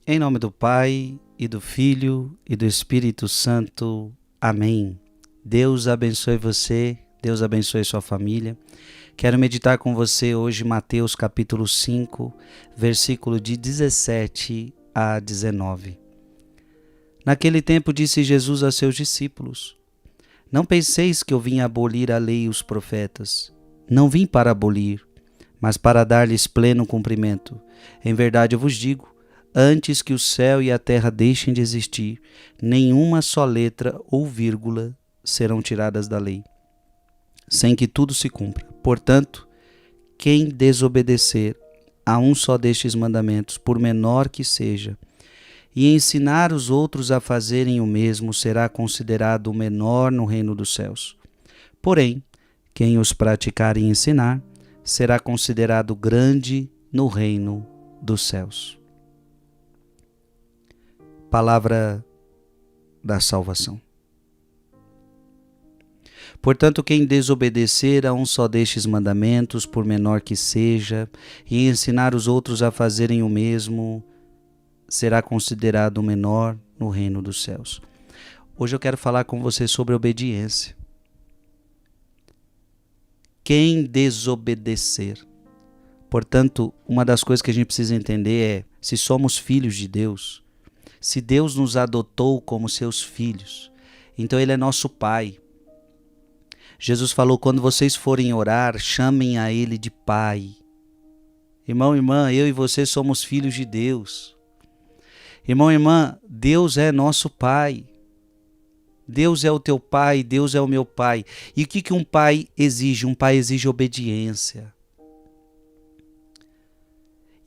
Em nome do Pai, e do Filho, e do Espírito Santo. Amém. Deus abençoe você, Deus abençoe sua família. Quero meditar com você hoje Mateus capítulo 5, versículo de 17 a 19. Naquele tempo disse Jesus a seus discípulos: Não penseis que eu vim abolir a lei e os profetas. Não vim para abolir, mas para dar-lhes pleno cumprimento. Em verdade eu vos digo, antes que o céu e a terra deixem de existir, nenhuma só letra ou vírgula serão tiradas da lei, sem que tudo se cumpra. Portanto, quem desobedecer a um só destes mandamentos, por menor que seja, e ensinar os outros a fazerem o mesmo, será considerado o menor no reino dos céus. Porém, quem os praticar e ensinar, será considerado grande no reino dos céus. Palavra da salvação. Portanto, quem desobedecer a um só destes mandamentos, por menor que seja, e ensinar os outros a fazerem o mesmo, será considerado o menor no reino dos céus. Hoje eu quero falar com você sobre obediência. Quem desobedecer. Portanto, uma das coisas que a gente precisa entender é, se somos filhos de Deus, se Deus nos adotou como seus filhos, então Ele é nosso Pai. Jesus falou, quando vocês forem orar, chamem a Ele de Pai. Irmão, irmã, eu e você somos filhos de Deus. Irmão, irmã, Deus é nosso Pai. Deus é o teu Pai, Deus é o meu Pai. E o que um pai exige? Um pai exige obediência.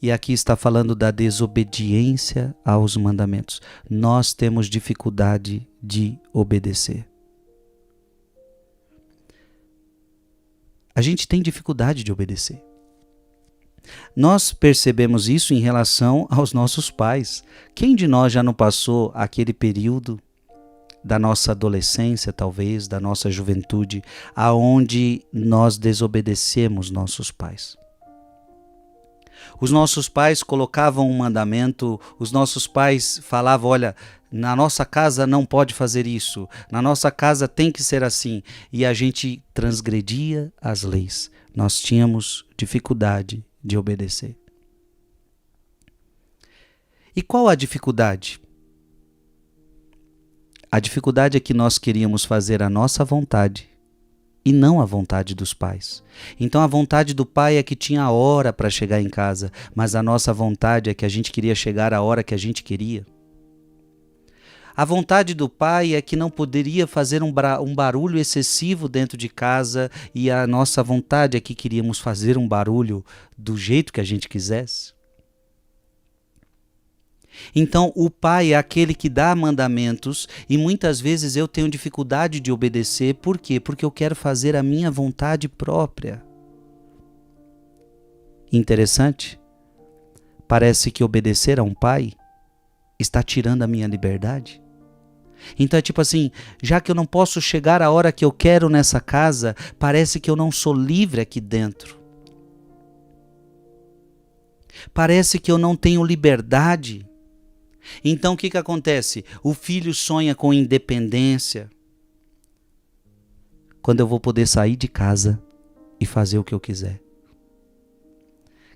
E aqui está falando da desobediência aos mandamentos. Nós temos dificuldade de obedecer. A gente tem dificuldade de obedecer. Nós percebemos isso em relação aos nossos pais. Quem de nós já não passou aquele período da nossa adolescência, talvez, da nossa juventude, aonde nós desobedecemos nossos pais? Os nossos pais colocavam um mandamento, os nossos pais falavam, olha, na nossa casa não pode fazer isso, na nossa casa tem que ser assim, e a gente transgredia as leis. Nós tínhamos dificuldade de obedecer. E qual a dificuldade? A dificuldade é que nós queríamos fazer a nossa vontade e não a vontade dos pais. Então a vontade do pai é que tinha hora para chegar em casa, mas a nossa vontade é que a gente queria chegar a hora que a gente queria. A vontade do pai é que não poderia fazer um barulho excessivo dentro de casa, e a nossa vontade é que queríamos fazer um barulho do jeito que a gente quisesse. Então o pai é aquele que dá mandamentos, e muitas vezes eu tenho dificuldade de obedecer. Por quê? Porque eu quero fazer a minha vontade própria. Interessante? Parece que obedecer a um pai está tirando a minha liberdade. Então é tipo assim, já que eu não posso chegar a hora que eu quero nessa casa, parece que eu não sou livre aqui dentro. Parece que eu não tenho liberdade. Então o que acontece? O filho sonha com independência. Quando eu vou poder sair de casa e fazer o que eu quiser.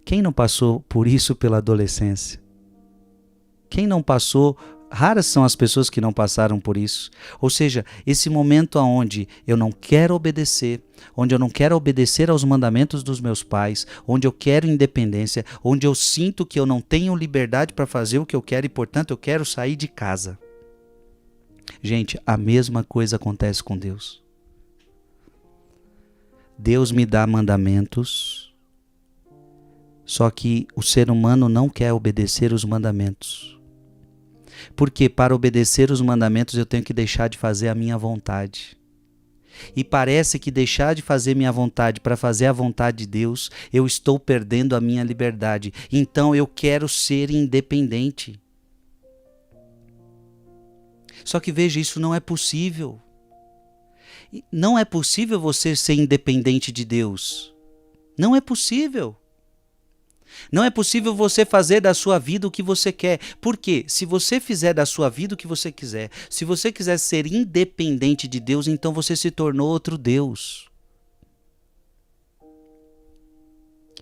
Quem não passou por isso pela adolescência? Quem não passou? Raras são as pessoas que não passaram por isso. Ou seja, esse momento onde eu não quero obedecer, onde eu não quero obedecer aos mandamentos dos meus pais, onde eu quero independência, onde eu sinto que eu não tenho liberdade para fazer o que eu quero e, portanto, eu quero sair de casa. Gente, a mesma coisa acontece com Deus. Deus me dá mandamentos, só que o ser humano não quer obedecer os mandamentos. Porque para obedecer os mandamentos eu tenho que deixar de fazer a minha vontade. E parece que deixar de fazer minha vontade para fazer a vontade de Deus, eu estou perdendo a minha liberdade. Então eu quero ser independente. Só que veja, isso não é possível. Não é possível você ser independente de Deus. Não é possível. Não é possível você fazer da sua vida o que você quer. Por quê? Se você fizer da sua vida o que você quiser, se você quiser ser independente de Deus, então você se tornou outro Deus.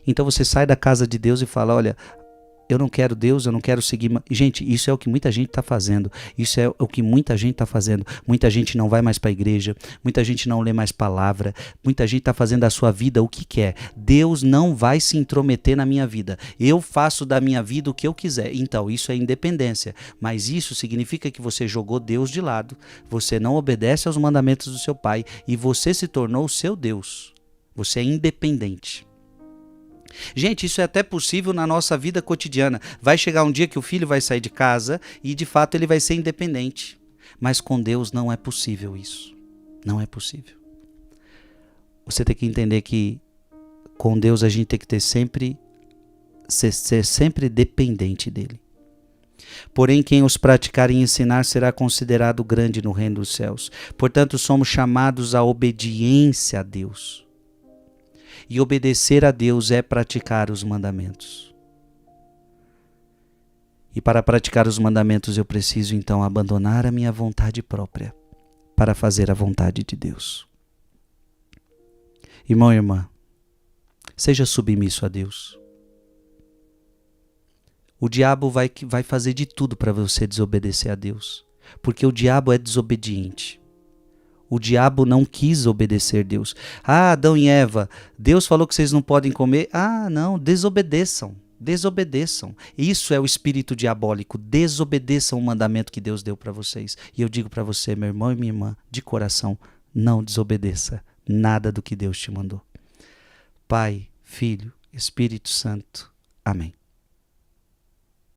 Então você sai da casa de Deus e fala, olha, eu não quero Deus, eu não quero seguir. Gente, isso é o que muita gente está fazendo. Isso é o que muita gente está fazendo. Muita gente não vai mais para a igreja. Muita gente não lê mais palavra. Muita gente está fazendo da sua vida o que quer. Deus não vai se intrometer na minha vida. Eu faço da minha vida o que eu quiser. Então, isso é independência. Mas isso significa que você jogou Deus de lado. Você não obedece aos mandamentos do seu pai. E você se tornou o seu Deus. Você é independente. Gente, isso é até possível na nossa vida cotidiana. Vai chegar um dia que o filho vai sair de casa e de fato ele vai ser independente. Mas com Deus não é possível isso. Não é possível. Você tem que entender que com Deus a gente tem que ter ser sempre dependente dele. Porém, quem os praticar e ensinar será considerado grande no reino dos céus. Portanto, somos chamados à obediência a Deus. E obedecer a Deus é praticar os mandamentos. E para praticar os mandamentos eu preciso então abandonar a minha vontade própria para fazer a vontade de Deus. Irmão e irmã, seja submisso a Deus. O diabo vai fazer de tudo para você desobedecer a Deus, porque o diabo é desobediente. O diabo não quis obedecer a Deus. Ah, Adão e Eva, Deus falou que vocês não podem comer. Ah, não, desobedeçam. Desobedeçam. Isso é o espírito diabólico. Desobedeçam o mandamento que Deus deu para vocês. E eu digo para você, meu irmão e minha irmã, de coração, não desobedeça nada do que Deus te mandou. Pai, Filho, Espírito Santo. Amém.